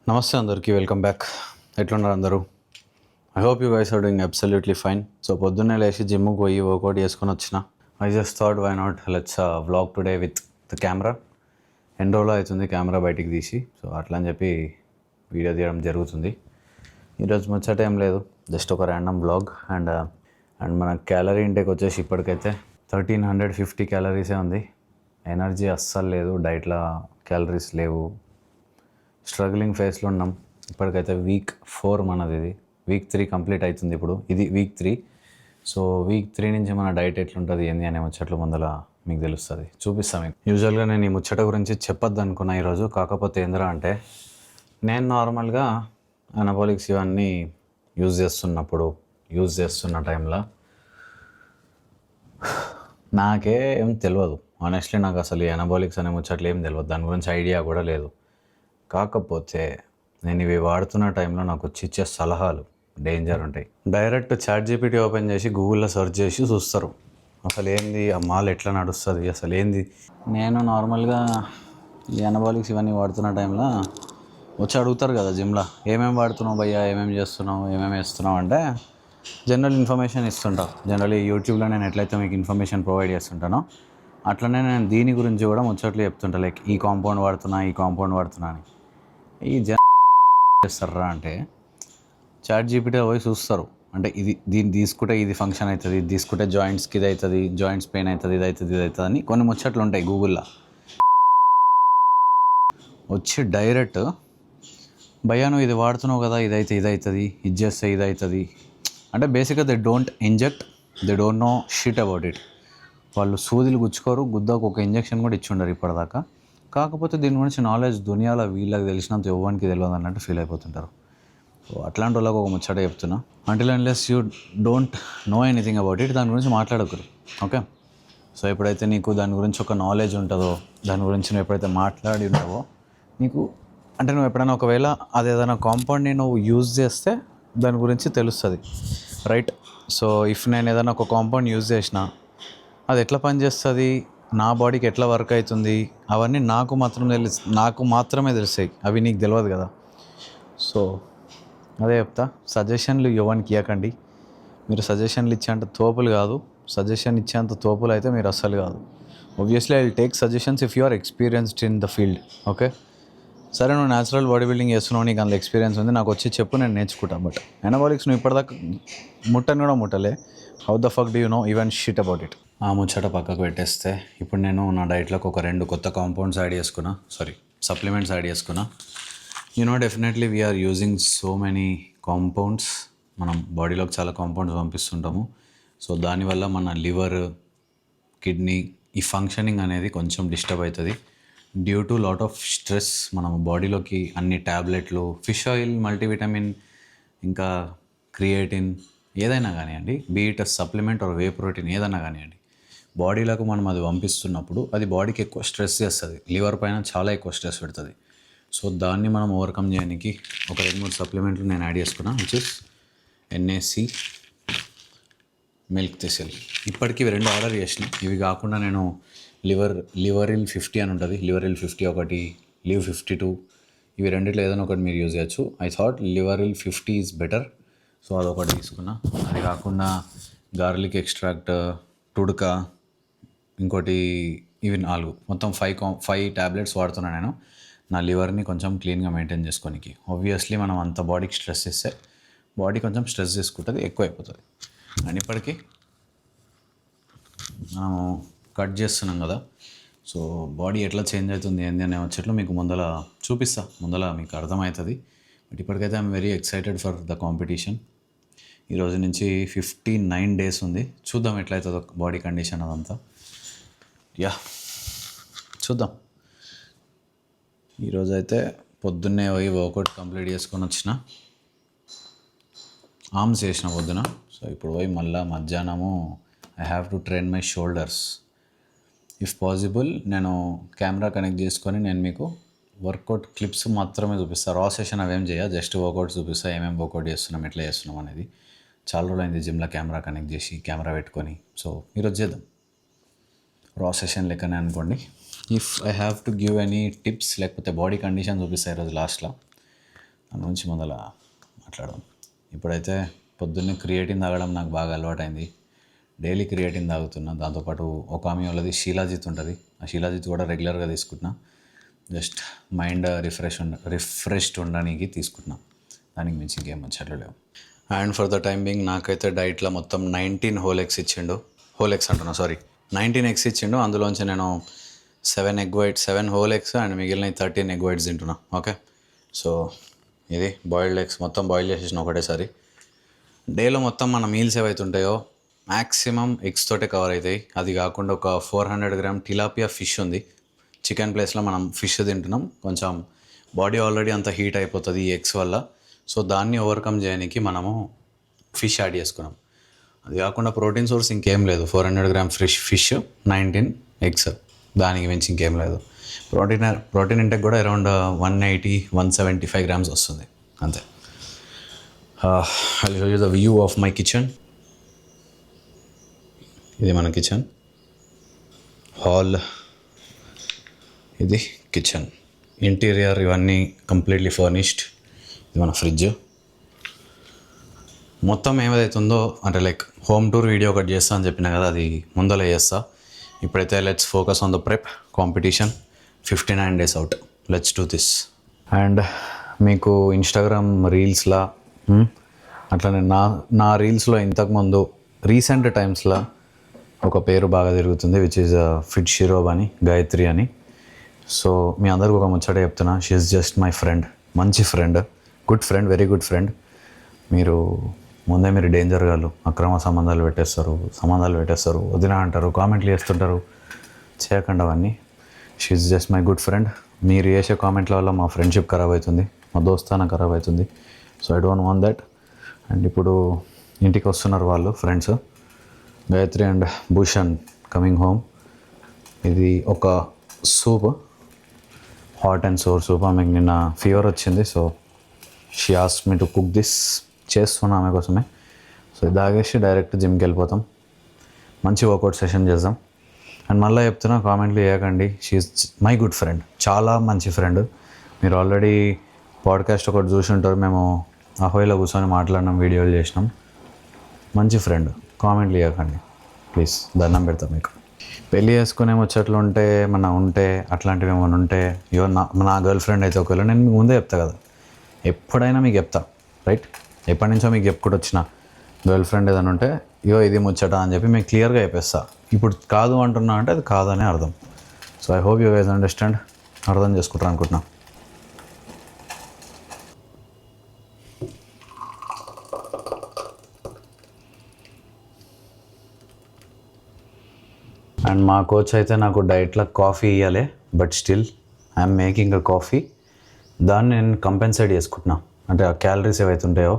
నమస్తే అందరికీ, welcome back. ఎట్లున్నారు అందరూ? I hope you guys are doing absolutely fine. So పొద్దున్నే లేచి జిమ్కి పోయి వర్కౌట్ చేసుకొని వచ్చిన. I just thought why not let's vlog today with the camera. ఎన్ని రోజులు అవుతుంది కెమెరా బయటికి తీసి, సో అట్లా అని చెప్పి వీడియో తీయడం జరుగుతుంది. ఈరోజు ముచ్చట ఏం లేదు, జస్ట్ ఒక ర్యాండమ్ వ్లాగ్. అండ్ మన క్యాలరీ ఇంటేక్ వచ్చేసి ఇప్పటికైతే 1350 క్యాలరీసే ఉంది. ఎనర్జీ అస్సలు లేదు, డైట్లో క్యాలరీస్ లేవు, స్ట్రగ్లింగ్ ఫేస్లో ఉన్నాం. ఇప్పటికైతే వీక్ 4 మనది, ఇది వీక్ 3 కంప్లీట్ అవుతుంది. ఇప్పుడు ఇది వీక్ 3. సో వీక్ 3 నుంచి మన డైట్ ఎట్లుంటుంది ఏంది అనే ముచ్చట్లు ముందర మీకు తెలుస్తుంది, చూపిస్తాను మీకు. యూజువల్గా నేను ఈ ముచ్చట గురించి చెప్పొద్దు అనుకున్నా ఈరోజు. కాకపోతే ఏంద్రా అంటే, నేను నార్మల్గా అనబాలిక్స్ ఇవన్నీ యూజ్ చేస్తున్న టైంలో నాకే ఏం తెలియదు. ఆనెస్ట్లీ నాకు అసలు ఈ అనబాలిక్స్ అనే ముచ్చట్లు ఏం తెలియదు, దాని గురించి ఐడియా కూడా లేదు. కాకపోతే నేను ఇవి వాడుతున్న టైంలో నాకు ఇచ్చే సలహాలు డేంజర్ ఉంటాయి. డైరెక్ట్ ChatGPT ఓపెన్ చేసి గూగుల్లో సెర్చ్ చేసి చూస్తారు అసలు ఏంది ఆ మాల్ ఎట్లా నడుస్తుంది, అసలు ఏంది. నేను నార్మల్గా ఈ అనబాలిక్స్ ఇవన్నీ వాడుతున్న టైంలో వచ్చి అడుగుతారు కదా జిమ్లో, ఏమేమి వాడుతున్నావు భయ్యా, ఏమేమి చేస్తున్నావు, ఏమేమి వేస్తున్నావు అంటే జనరల్ ఇన్ఫర్మేషన్ ఇస్తుంటా. జనరల్లీ యూట్యూబ్లో నేను ఎట్లయితే మీకు ఇన్ఫర్మేషన్ ప్రొవైడ్ చేస్తుంటానో అట్లనే నేను దీని గురించి కూడా ముచ్చట్లు చెప్తుంటా. లైక్ ఈ కాంపౌండ్ వాడుతున్నా అని. ఈ చేస్తారా అంటే ChatGPT పోయి చూస్తారు, అంటే దీన్ని తీసుకుంటే ఇది ఫంక్షన్ అవుతుంది, ఇది తీసుకుంటే జాయింట్స్కి ఇది అవుతుంది, జాయింట్స్ పెయిన్ అవుతుంది, ఇది అవుతుంది అని కొన్ని ముచ్చట్లు ఉంటాయి గూగుల్లో. వచ్చి డైరెక్ట్ భయ్యా నువ్వు ఇది వాడుతున్నావు కదా, ఇది అవుతుంది, ఇది చేస్తే ఇది అవుతుంది అంటే బేసిక్గా they don't inject, they don't know shit about it. వాళ్ళు సూదులు గుచ్చుకోరు, గుద్దకు ఒక ఇంజెక్షన్ కూడా ఇచ్చుండరు ఇప్పటిదాకా. కాకపోతే దీని గురించి నాలెడ్జ్ దునియాలో వీళ్ళకి తెలిసినంత ఎవ్వరికి తెలియదు అన్నట్టు ఫీల్ అయిపోతుంటారు. సో అట్లాంటి వాళ్ళకి ఒక ముచ్చట చెప్తున్నా, until unless you don't know anything about it దాని గురించి మాట్లాడకూడదు. ఓకే, సో ఎప్పుడైతే నీకు దాని గురించి ఒక నాలెడ్జ్ ఉంటుందో, దాని గురించి నువ్వు ఎప్పుడైతే మాట్లాడి ఉన్నావో నీకు, అంటే నువ్వు ఎప్పుడైనా ఒకవేళ అది ఏదైనా కాంపౌండ్ని నువ్వు యూజ్ చేస్తే దాని గురించి తెలుస్తుంది, రైట్? సో ఇఫ్ నేను ఏదైనా ఒక కాంపౌండ్ యూజ్ చేసినా అది ఎట్లా పనిచేస్తుంది, నా బాడీకి ఎట్లా వర్క్ అవుతుంది, అవన్నీ నాకు మాత్రమే తెలుస్తాయి, అవి నీకు తెలియదు కదా. సో అదే చెప్తా, సజెషన్లు ఎవరికి ఇవ్వకండి. మీరు సజెషన్లు ఇచ్చేంత తోపులు కాదు, సజెషన్ ఇచ్చేంత తోపులు అయితే మీరు అస్సలు కాదు. Obviously I will take suggestions if you are experienced in the field. Okay, సరే నువ్వు న్యాచురల్ బాడీ బిల్డింగ్ చేస్తున్నావు, నీకు అందులో ఎక్స్పీరియన్స్ ఉంది, నాకు వచ్చి చెప్పు, నేను నేర్చుకుంటా. బట్ అనబాలిక్స్ నువ్వు ఇప్పటిదాకా ముట్టని కూడా ముట్టలే, how the fuck do you know even shit about it. ఆ ముచ్చట పక్కకు పెట్టేస్తే, ఇప్పుడు నేను నా డైట్లోకి ఒక 2 కొత్త సప్లిమెంట్స్ యాడ్ చేసుకున్నా. Definitely we're using so many compounds. మనం బాడీలోకి చాలా కాంపౌండ్స్ పంపిస్తుంటాము. సో దానివల్ల మన లివర్, కిడ్నీ ఈ ఫంక్షనింగ్ అనేది కొంచెం డిస్టర్బ్ అవుతుంది. Due to lot of stress మనం బాడీలోకి అన్ని ట్యాబ్లెట్లు, ఫిష్ ఆయిల్, మల్టీవిటమిన్, ఇంకా క్రియేటిన్ ఏదైనా కానివ్వండి, beet supplement or whey protein ఏదైనా కానివ్వండి, బాడీలకు మనం అది పంపిస్తున్నప్పుడు అది బాడీకి ఎక్కువ స్ట్రెస్ చేస్తుంది, లివర్ పైన చాలా ఎక్కువ స్ట్రెస్ పెడుతుంది. సో దాన్ని మనం ఓవర్కమ్ చేయడానికి ఒక 2-3 సప్లిమెంట్లు నేను యాడ్ చేసుకున్నా, విచ్ ఇస్ NAC, మిల్క్ థిసిల్. ఇప్పటికీ 2 ఆర్డర్ చేసిన. ఇవి కాకుండా నేను లివరిల్ 50 అని ఉంటుంది, లివరిల్ 50 ఒకటి, లివ్ 52, ఇవి రెండిట్లో ఏదైనా ఒకటి మీరు యూజ్ చేయొచ్చు. ఐ థాట్ లివరిల్ 50 ఈజ్ బెటర్, సో అదొకటి తీసుకున్నా. అది కాకుండా గార్లిక్ ఎక్స్ట్రాక్ట్, టుడక, ఇంకోటి, ఇవి 4, మొత్తం 5 ట్యాబ్లెట్స్ వాడుతున్నాను నేను నా లివర్ని కొంచెం క్లీన్గా మెయింటైన్ చేసుకోనికి. ఆబ్వియస్లీ మనం అంత బాడీకి స్ట్రెస్ ఇస్తే బాడీ కొంచెం స్ట్రెస్ చేసుకుంటుంది, ఎక్కువ అయిపోతుంది. అండ్ ఇప్పటికీ మనము కట్ చేస్తున్నాం కదా, సో బాడీ ఎట్లా చేంజ్ అవుతుంది ఏంది అనే వచ్చేట్లు మీకు ముందర చూపిస్తా, ముందర మీకు అర్థమవుతుంది. బట్ ఇప్పటికైతే I'm very excited for the competition. ఈరోజు నుంచి 59 days ఉంది, చూద్దాం ఎట్లయితుందో బాడీ కండిషన్ అదంతా. చూద్దాం. ఈరోజు అయితే పొద్దున్నే పోయి వర్కౌట్ కంప్లీట్ చేసుకొని వచ్చిన, ఆర్మ్స్ చేసిన పొద్దున. సో ఇప్పుడు పోయి మళ్ళీ మధ్యాహ్నము I have to train my shoulders. If possible నేను కెమెరా కనెక్ట్ చేసుకొని నేను మీకు వర్కౌట్ క్లిప్స్ మాత్రమే చూపిస్తాను, రా సెషన్ అవేం చేయ, జస్ట్ వర్కౌట్ చూపిస్తా, ఏమేమి వర్కౌట్ చేస్తున్నాం, ఎట్లా చేస్తున్నాం అనేది. చాలా రోజులు అయింది జిమ్లో కెమెరా కనెక్ట్ చేసి కెమెరా పెట్టుకొని. సో ఈరోజు చేద్దాం, రా సెషన్ లెక్కనే అనుకోండి. If I have to give any tips లేకపోతే బాడీ కండిషన్ చూపిస్తాను ఈరోజు లాస్ట్లో. దాని నుంచి మొదల మాట్లాడదాం. ఇప్పుడైతే పొద్దున్నే క్రియేటిన్ తాగడం నాకు బాగా అలవాటైంది. డైలీ క్రియేటిన్ తాగుతున్నా. దాంతోపాటు ఒక ఆమె వాళ్ళది షీలాజిత్ ఉంటుంది, ఆ షీలాజిత్ కూడా రెగ్యులర్గా తీసుకుంటున్నా. జస్ట్ మైండ్ రిఫ్రెష్డ్ ఉండడానికి తీసుకుంటున్నా. దానికి మించి ఇంకేం మంచిగా లేవు. And for the time being నాకైతే డైట్లో మొత్తం 19 హోల్ ఎగ్స్ ఇచ్చిండు. 19 ఎగ్స్ ఇచ్చిండు. అందులోంచి నేను 7 హోల్ ఎగ్స్ అండ్ మిగిలిన 13 ఎగ్ వైట్స్ తింటున్నా. ఓకే, సో ఇది బాయిల్డ్ ఎగ్స్ మొత్తం బాయిల్ చేసేసిన ఒకటేసారి. డేలో మొత్తం మన మీల్స్ ఏవైతే ఉంటాయో మ్యాక్సిమం ఎగ్స్ తోటే కవర్ అవుతాయి. అది కాకుండా ఒక 400 గ్రామ్ టిలాపియా ఫిష్ ఉంది. చికెన్ ప్లేస్లో మనం ఫిష్ తింటున్నాం. కొంచెం బాడీ ఆల్రెడీ అంత హీట్ అయిపోతుంది ఈ ఎగ్స్ వల్ల. సో దాన్ని ఓవర్కమ్ చేయడానికి మనము ఫిష్ యాడ్ చేసుకున్నాం. అది కాకుండా ప్రోటీన్ సోర్స్ ఇంకేం లేదు. 400 గ్రామ్ ఫిష్, 19 ఎగ్స్, దానికి మించి ఇంకేం లేదు. ప్రోటీన్ ఇంటెక్ కూడా అరౌండ్ 180-175 గ్రామ్స్ వస్తుంది అంతే. I'll show you the view of my kitchen. ఇది మన కిచెన్ హాల్, ఇది కిచెన్ ఇంటీరియర్, ఇవన్నీ కంప్లీట్లీ ఫర్నిష్డ్. ఇది మన ఫ్రిడ్జ్. మొత్తం ఏమైతుందో అంటే లైక్ హోమ్ టూర్ వీడియో ఒకటి చేస్తా అని చెప్పినా కదా, అది ముందర చేస్తా. ఇప్పుడైతే let's focus on the prep competition. 59 days out. Let's do this. And మీకు ఇన్స్టాగ్రామ్ రీల్స్లా అట్లనే నా రీల్స్లో ఇంతకుముందు రీసెంట్ టైమ్స్లో ఒక పేరు బాగా తిరుగుతుంది, విచ్ ఈజ్ ఫిట్ షిరోబ్ అని, గాయత్రి అని. సో మీ అందరికీ ఒక ముచ్చట చెప్తున్నా, she is just my friend, మంచి friend, good friend, very good friend. మీరు డేంజర్ గాళ్ళు, అక్రమ సంబంధాలు పెట్టేస్తారు, వదిన అంటారు, కామెంట్లు చేస్తుంటారు. చేయకండి అవన్నీ. She is just my good friend. మీరు చేసే కామెంట్ల వల్ల మా ఫ్రెండ్షిప్ ఖరాబ్ అవుతుంది, మా దోస్తాన ఖరాబ్ అవుతుంది. So I don't want that. And ఇప్పుడు ఇంటికి వస్తున్నారు వాళ్ళు friends, Gayatri and Bhushan coming home. ఇది ఒక soup, hot and sour soup. ఆమెకు నిన్న ఫీవర్ వచ్చింది. So she asked me to cook this. చేస్తున్నా ఆమె కోసమే. సో ఇది తాగేసి డైరెక్ట్ జిమ్కి వెళ్ళిపోతాం. మంచి వర్కౌట్ సెషన్ చేద్దాం. అండ్ మళ్ళీ చెప్తున్నా, కామెంట్లు చేయకండి. She is my good friend, చాలా మంచి ఫ్రెండ్. మీరు ఆల్రెడీ పాడ్కాస్ట్ ఒకటి చూసి ఉంటారు, మేము అహోయిలో కూర్చొని మాట్లాడినాం, వీడియోలు చేసినాం. మంచి ఫ్రెండ్, కామెంట్లు చేయకండి ప్లీజ్, దండం పెడతాం మీకు. పెళ్ళి చేసుకునే ముచ్చట్లు ఉంటే అట్లాంటివి ఏమైనా ఉంటే, నా గర్ల్ ఫ్రెండ్ అయితే ఒకవేళ నేను మీకు ముందే చెప్తా కదా, ఎప్పుడైనా మీకు చెప్తా, రైట్? ఎప్పటి నుంచో మీకు చెప్పుకుంటూ వచ్చిన గర్ల్ ఫ్రెండ్ ఏదైనా ఉంటే, ఇది ముచ్చట అని చెప్పి మీకు క్లియర్గా చెప్పేస్తా. ఇప్పుడు కాదు అంటున్నా అంటే అది కాదనే అర్థం. So I hope you guys understand, అర్థం చేసుకుంటారు అనుకుంటున్నా. అండ్ మా కోచ్ అయితే నాకు డైట్లో కాఫీ ఇవ్వాలి, but still I'm making a coffee. దాన్ని నేను కంపెన్సేట్ చేసుకుంటున్నా. అంటే ఆ క్యాలరీస్ ఏవైతే ఉంటాయో,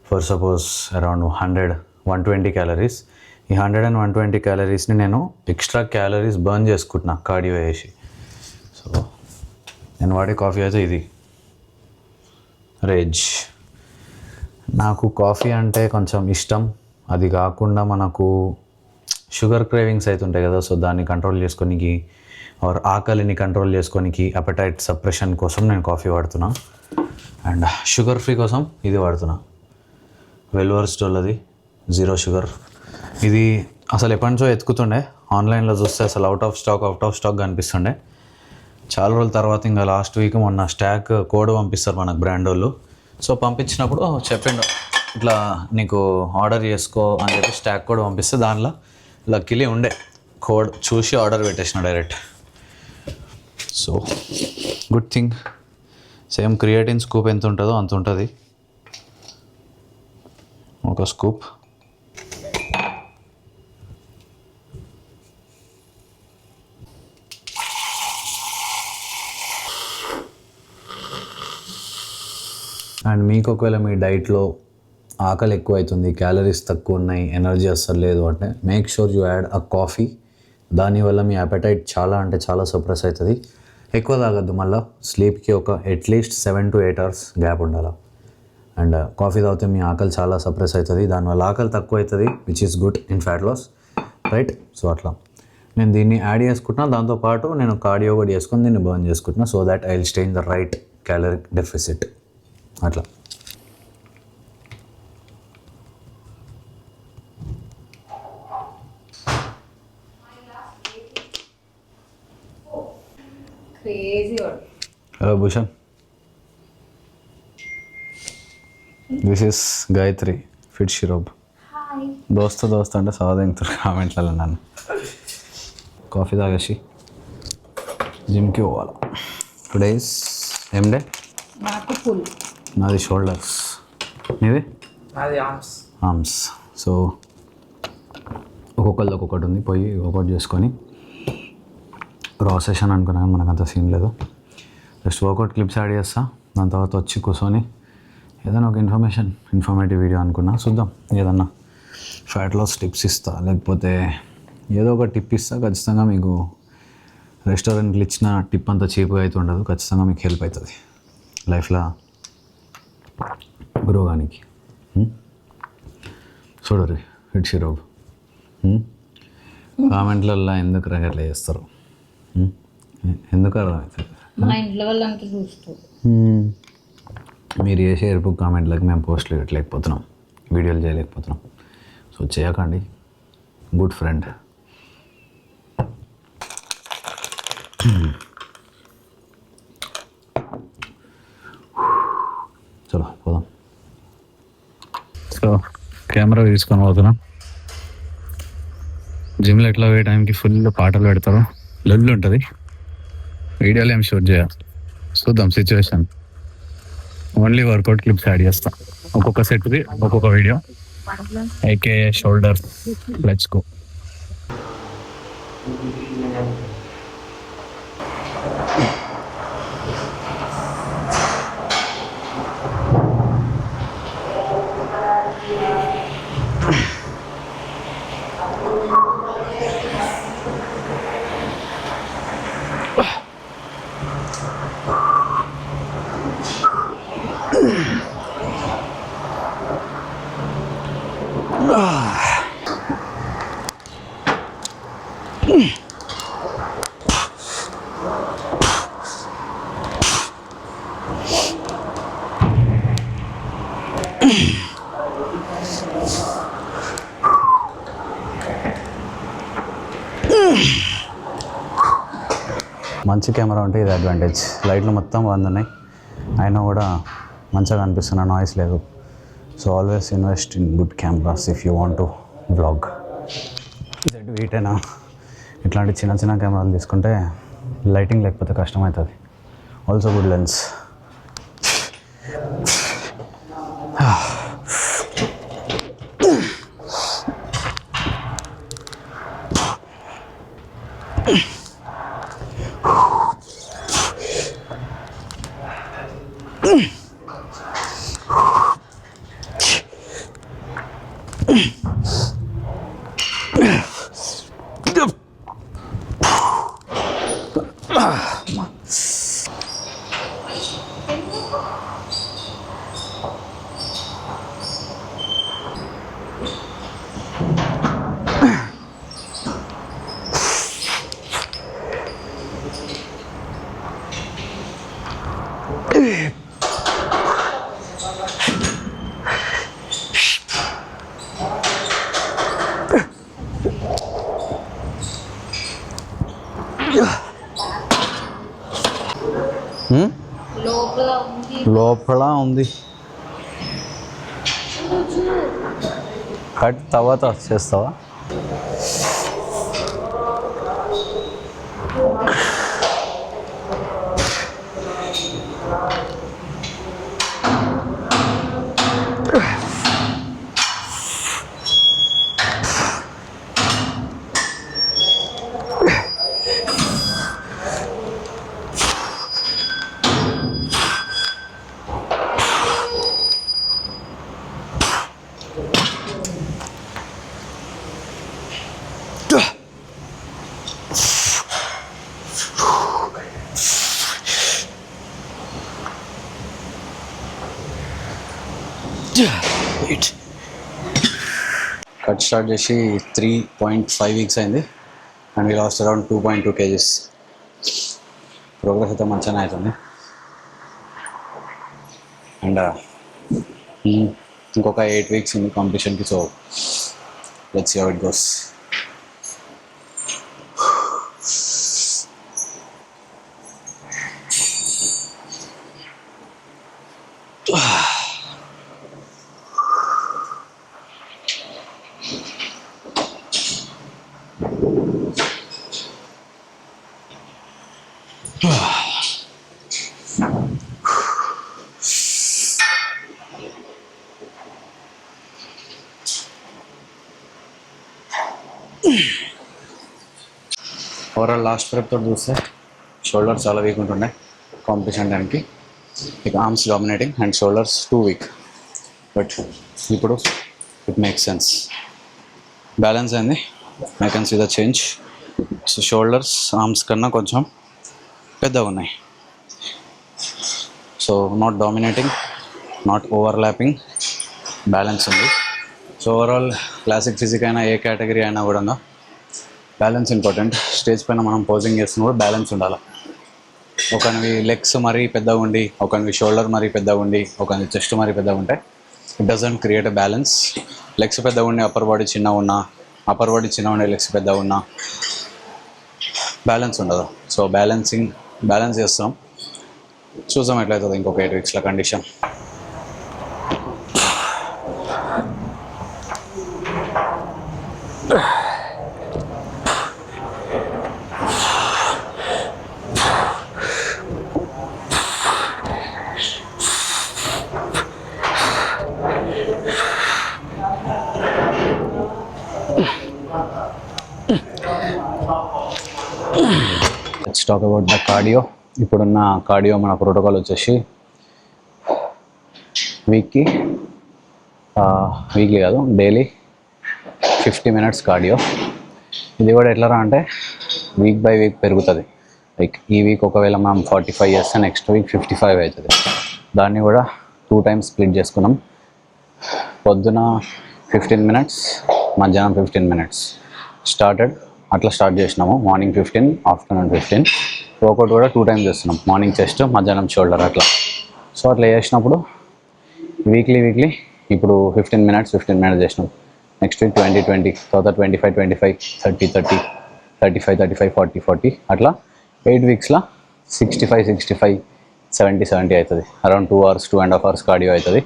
ఫర్ సపోజ్ అరౌండ్ 100-120 క్యాలరీస్, ఈ 100 and 120 క్యాలరీస్ని నేను ఎక్స్ట్రా క్యాలరీస్ బర్న్ చేసుకుంటున్నా కార్డియో వేసి. సో నేను వాడే కాఫీ అయితే ఇది రేజ్. నాకు కాఫీ అంటే కొంచెం ఇష్టం. అది కాకుండా మనకు షుగర్ క్రేవింగ్స్ అవుతుంటాయి కదా, సో దాన్ని కంట్రోల్ చేసుకోనికి ఆర్ ఆకలిని కంట్రోల్ చేసుకోనికి, అపెటైట్ సప్రెషన్ కోసం నేను కాఫీ వాడుతున్నా. అండ్ షుగర్ ఫ్రీ కోసం ఇది వాడుతున్నా, వెల్వర్స్టోల్, అది 0 షుగర్. ఇది అసలు ఎప్పటి నుంచో ఎత్తుకుతుండే, ఆన్లైన్లో చూస్తే అసలు అవుట్ ఆఫ్ స్టాక్ కనిపిస్తుండే. చాలా రోజుల తర్వాత ఇంకా లాస్ట్ వీక్ మొన్న స్టాక్ కోడ్ పంపిస్తారు మనకు బ్రాండ్ వాళ్ళు. సో పంపించినప్పుడు చెప్పిండు, ఇట్లా నీకు ఆర్డర్ చేసుకో అని చెప్పి స్టాక్ కోడ్ పంపిస్తే దానిలో లక్కీలీ ఉండే కోడ్ చూసి ఆర్డర్ పెట్టేసిన direct. So good thing. Same creatine scoop ఎంత ఉంటుందో అంత ఉంటుంది, ఒక స్కూప్. అండ్ మీకు ఒకవేళ మీ డైట్లో ఆకలి ఎక్కువ అవుతుంది, క్యాలరీస్ తక్కువ ఉన్నాయి, ఎనర్జీ అస్సలు లేదు అంటే, make sure you add a coffee. దానివల్ల మీ అపెటైట్ చాలా సప్రెస్ అవుతుంది. ఎక్కువ తాగద్దు, మళ్ళీ స్లీప్కి ఒక అట్లీస్ట్ 7 to 8 hours గ్యాప్ ఉండాలి. అండ్ కాఫీ తాగితే మీ ఆకలి చాలా సప్రెస్ అవుతుంది, దానివల్ల ఆకలి తక్కువ అవుతుంది, which is good in fat loss, right? So అట్లా నేను దీన్ని యాడ్ చేసుకుంటున్నా. దాంతోపాటు నేను కార్డియో కూడా చేసుకొని దీన్ని బర్న్ చేసుకుంటున్నా, so that I will stay in the right calorie deficit. అట్లా. Hello Bhushan, this is Gayatri fit షిరోబ్. దోస్త్ అంటే సాధించారు కామెంట్లలో నన్ను. కాఫీ తాగేసి జిమ్కి పోవాలి. టుడే ఇస్ ఏం డే? నాది షోల్డర్స్, నీది? ఆర్మ్స్. సో ఒక్కొక్కరిది ఒక్కొక్కటి ఉంది, పోయి ఒక్కొక్కటి చేసుకొని రా సెషన్ అనుకున్నాను. మనకు అంత సీన్ లేదు, జస్ట్ వర్కౌట్ క్లిప్స్ యాడ్ చేస్తా. దాని తర్వాత వచ్చి కూర్చొని ఏదైనా ఒక ఇన్ఫర్మేటివ్ వీడియో అనుకున్నా. చూద్దాం, ఏదన్నా ఫ్యాట్ లాస్ టిప్స్ ఇస్తా, లేకపోతే ఏదో ఒక టిప్ ఇస్తా. ఖచ్చితంగా మీకు రెస్టారెంట్లు ఇచ్చిన టిప్ అంతా చీప్గా అయితే ఉండదు, ఖచ్చితంగా మీకు హెల్ప్ అవుతుంది లైఫ్లో గ్రో కానికి. చూడరు ఫిట్ షిరోబ్. కామెంట్లల్లో ఎందుకు రగట్లా చేస్తారు? ఎందుకు అర్థమవుతుంది? మీరు చేసే ఎరుపు కామెంట్లకు మేము పోస్టులు పెట్టలేకపోతున్నాం, వీడియోలు చేయలేకపోతున్నాం. సో చేయకండి, గుడ్ ఫ్రెండ్. చలో పోదాం. సో కెమెరా తీసుకొని పోతున్నాం. జిమ్లో ఎట్లా పోయే టైంకి ఫుల్ పాటలు పెడతారు, లొల్లు ఉంటుంది. వీడియోలో ఏం షూట్ చేయాలి, చూద్దాం situation. Only workout clips add చేస్తాం, ఒక్కొక్క సెట్ది ఒక్కొక్క video. AK shoulder, let's go. మంచి కెమెరా ఉంటే ఇది అడ్వాంటేజ్. లైట్లు మొత్తం బంద్ ఉన్నాయి, అయినా కూడా మంచిగా కనిపిస్తున్న, నాయిస్ లేదు. So always invest in good cameras if you want to vlog. వీటైనా ఇట్లాంటి చిన్న చిన్న కెమెరాలు తీసుకుంటే లైటింగ్ లేకపోతే కష్టమవుతుంది. Also good lens. లోపల ఉంది, కట్ తర్వాత చేస్తావా? కట్ స్టార్ట్ చేసి 3.5 వీక్స్ అయింది and we lost around 2.2 kgs. Progress అయితే మంచిగానే అవుతుంది. అండ్ అండ్ ఇంకొక 8 వీక్స్ ఉంది కాంపిటీషన్కి. So let's see how it goes. Overall last ప్రెప్తో చూస్తే షోల్డర్స్ చాలా వీక్ ఉంటుండే కాంపిటీషన్ టైంకి. ఇక arms dominating and shoulders 2 weak. But ఇప్పుడు ఇట్ మేక్స్ సెన్స్, బ్యాలెన్స్ అయింది. I can see the change. So shoulders arms కన్నా కొంచెం పెద్దగా ఉన్నాయి. So not dominating, not overlapping, balance ఉంది. సో ఓవరాల్ క్లాసిక్ ఫిజిక్ అయినా ఏ కేటగిరీ అయినా కూడా బ్యాలెన్స్ ఇంపార్టెంట్. స్టేజ్ పైన మనం పోజింగ్ చేస్తున్నప్పుడు బ్యాలెన్స్ ఉండాలి. ఒకనివి లెగ్స్ మరీ పెద్దగా ఉండి, ఒకనివి షోల్డర్ మరీ పెద్దగా ఉండి, ఒకనివి చెస్ట్ మరీ పెద్దగా ఉంటే it doesn't create a balance. Legs పెద్దగా ఉండి అప్పర్ బాడీ చిన్నగా ఉన్నా, అప్పర్ బాడీ చిన్నగా ఉండే లెగ్స్ పెద్దగా ఉన్నా బ్యాలెన్స్ ఉండదు. సో బ్యాలెన్స్ చేస్తాం. చూసాం ఎట్లయితుంది ఇంకొక 8 వీక్స్ల కండిషన్. Let's talk about the cardio. ఇప్పుడున్న కార్డియో మన ప్రోటోకాల్ వచ్చేసి వీక్లీ కాదు, డైలీ 50 minutes కార్డియో. ఇది కూడా ఎట్లరా అంటే వీక్ బై వీక్ పెరుగుతుంది. లైక్ ఈ వీక్ ఒకవేళ మనం 45 చేస్తే నెక్స్ట్ వీక్ 55 అవుతుంది. దాన్ని కూడా 2 times స్ప్లిట్ చేసుకున్నాం. పొద్దున 15 minutes, మధ్యాహ్నం 15 minutes అట్లా స్టార్ట్ చేసినాము. Morning 15, afternoon 15. వర్కౌట్ కూడా 2 times చేస్తున్నాం, మార్నింగ్ చెస్ట్, మధ్యాహ్నం షోల్డర్ అట్లా. సో అట్లా చేసినప్పుడు వీక్లీ ఇప్పుడు 15 minutes చేసినాం. నెక్స్ట్ వీక్ 20, తర్వాత 25, 30, 35, 40 అట్లా 8 వీక్స్లో 65, 70 అవుతుంది. అరౌండ్ 2 hours, 2.5 hours కార్డియో అవుతుంది.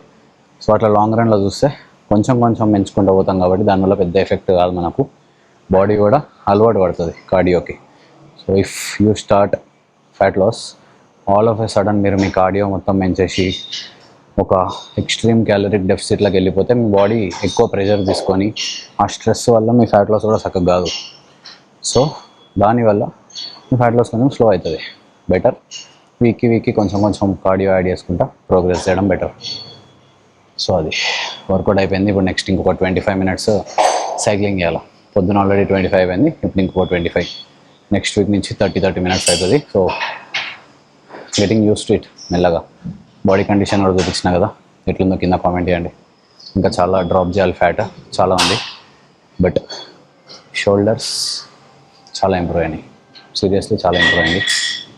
సో అట్లా లాంగ్ రన్లో చూస్తే కొంచెం పెంచుకుంటూ పోతాం కాబట్టి దానివల్ల పెద్ద ఎఫెక్ట్ కాదు మనకు. బాడీ కూడా అలవాటు పడుతుంది కార్డియోకి. So if you start fat loss, all of a sudden మీరు మీ కార్డియో మొత్తం పెంచేసి ఒక ఎక్స్ట్రీమ్ క్యాలరిక్ డెఫిసిట్లోకి వెళ్ళిపోతే మీ బాడీ ఎక్కువ ప్రెషర్ తీసుకొని ఆ స్ట్రెస్ వల్ల మీ ఫ్యాట్ లాస్ కూడా చక్కగా కాదు. సో దానివల్ల మీ ఫ్యాట్ లాస్ కొంచెం స్లో అవుతుంది. బెటర్ వీక్కి కొంచెం కార్డియో యాడ్ చేసుకుంటా ప్రోగ్రెస్ చేయడం బెటర్. సో అది వర్కౌట్ అయిపోయింది. ఇప్పుడు నెక్స్ట్ ఇంకొక 25 minutes సైక్లింగ్ చేయాలి. పొద్దున ఆల్రెడీ 25 అయింది, ఇప్పుడు ఇంకో 25. నెక్స్ట్ వీక్ నుంచి 30 minutes అవుతుంది. So getting use to it మెల్లగా. బాడీ కండిషన్ కూడా చూపించిన కదా, ఎట్లుందో కింద కామెంట్ చేయండి. ఇంకా చాలా డ్రాప్ చేయాలి, ఫ్యాట్ చాలా ఉంది. బట్ షోల్డర్స్ చాలా ఇంప్రూవ్ అయినాయి, సీరియస్లీ చాలా ఇంప్రూవ్ అయింది.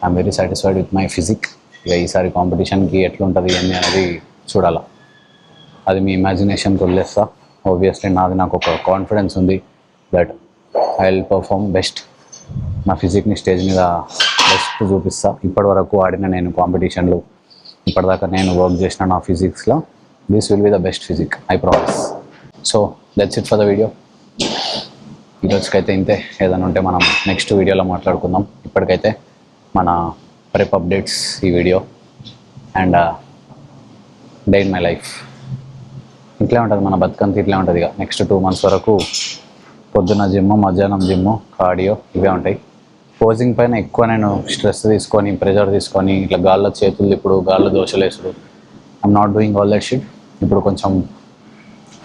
I'm very satisfied with my physique. ఇక ఈసారి కాంపిటీషన్కి ఎట్లుంటుంది అని అనేది చూడాలా. అది మీ ఇమాజినేషన్కి వదిలేస్తా. ఆబ్వియస్లీ నాకు ఒక కాన్ఫిడెన్స్ ఉంది that I will perform best. నా ఫిజిక్ని స్టేజ్ మీద బెస్ట్ చూపిస్తా. ఇప్పటివరకు ఆడిన నేను కాంపిటీషన్లు, ఇప్పటిదాకా నేను వర్క్ చేసిన నా ఫిజిక్స్లో this will be the best physique, I promise. So that's it for the video. ఈరోజుకైతే ఇంతే. ఏదైనా ఉంటే మనం నెక్స్ట్ వీడియోలో మాట్లాడుకుందాం. ఇప్పటికైతే మన ప్రెప్ అప్డేట్స్ ఈ video and day in my life ఇట్లే ఉంటుంది. మన బతుకంతా ఇట్లే ఉంటుంది. ఇక నెక్స్ట్ 2 months వరకు పొద్దున్న జిమ్, మధ్యాహ్నం జిమ్, కార్డియో ఇవే ఉంటాయి. పోజింగ్ పైన ఎక్కువ నేను స్ట్రెస్ తీసుకొని, ప్రెషర్ తీసుకొని, ఇట్లా గాల్లో చేతులు ఇప్పుడు గాల్లో దోశలు వేసుడు, I'm not doing all that shit. ఇప్పుడు కొంచెం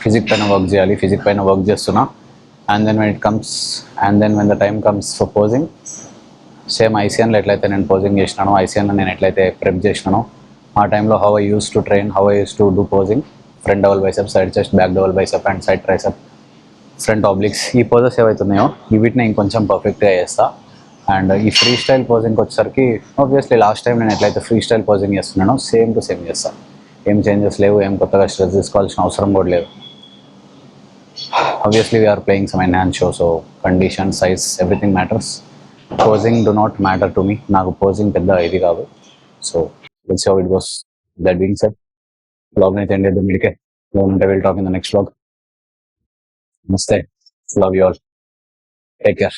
ఫిజిక్ పైన వర్క్ చేయాలి. ఫిజిక్ పైన వర్క్ చేస్తున్నా. And then when the time comes for posing, same ఐసీఎన్లో ఎట్లయితే నేను పోజింగ్ చేసినానో, ఐసీఎన్లో నేను ఎట్లయితే ప్రెప్ చేసినానో, ఆ టైంలో how I use to train, how I use to do posing, front double bicep, side chest, back double bicep and side tricep, front obliques, ఈ poses ఏవైతున్నాయో వీటిని ఇంకొంచెం పర్ఫెక్ట్గా చేస్తా. అండ్ ఈ ఫ్రీ స్టైల్ పోజింగ్కి వచ్చేసరికి ఆబ్వియస్లీ లాస్ట్ టైం నేను ఎట్లయితే ఫ్రీ స్టైల్ పోజింగ్ చేస్తున్నానో సేమ్ టు సేమ్ చేస్తాను. ఏం చేంజెస్ లేవు, ఏం కొత్తగా స్ట్రెస్ తీసుకోవాల్సిన అవసరం కూడా లేదు. Obviously, we are playing some enhanced show, so condition, size, everything matters. Posing do not matter to me. నాకు posing పెద్ద ఇది కాదు. So let's see how it goes. That being said, vlog అయితే ఎండ్ చేద్దాం ఇడికే. ఉంటే we'll talk in the next vlog. Namaste. Love you all. Take care.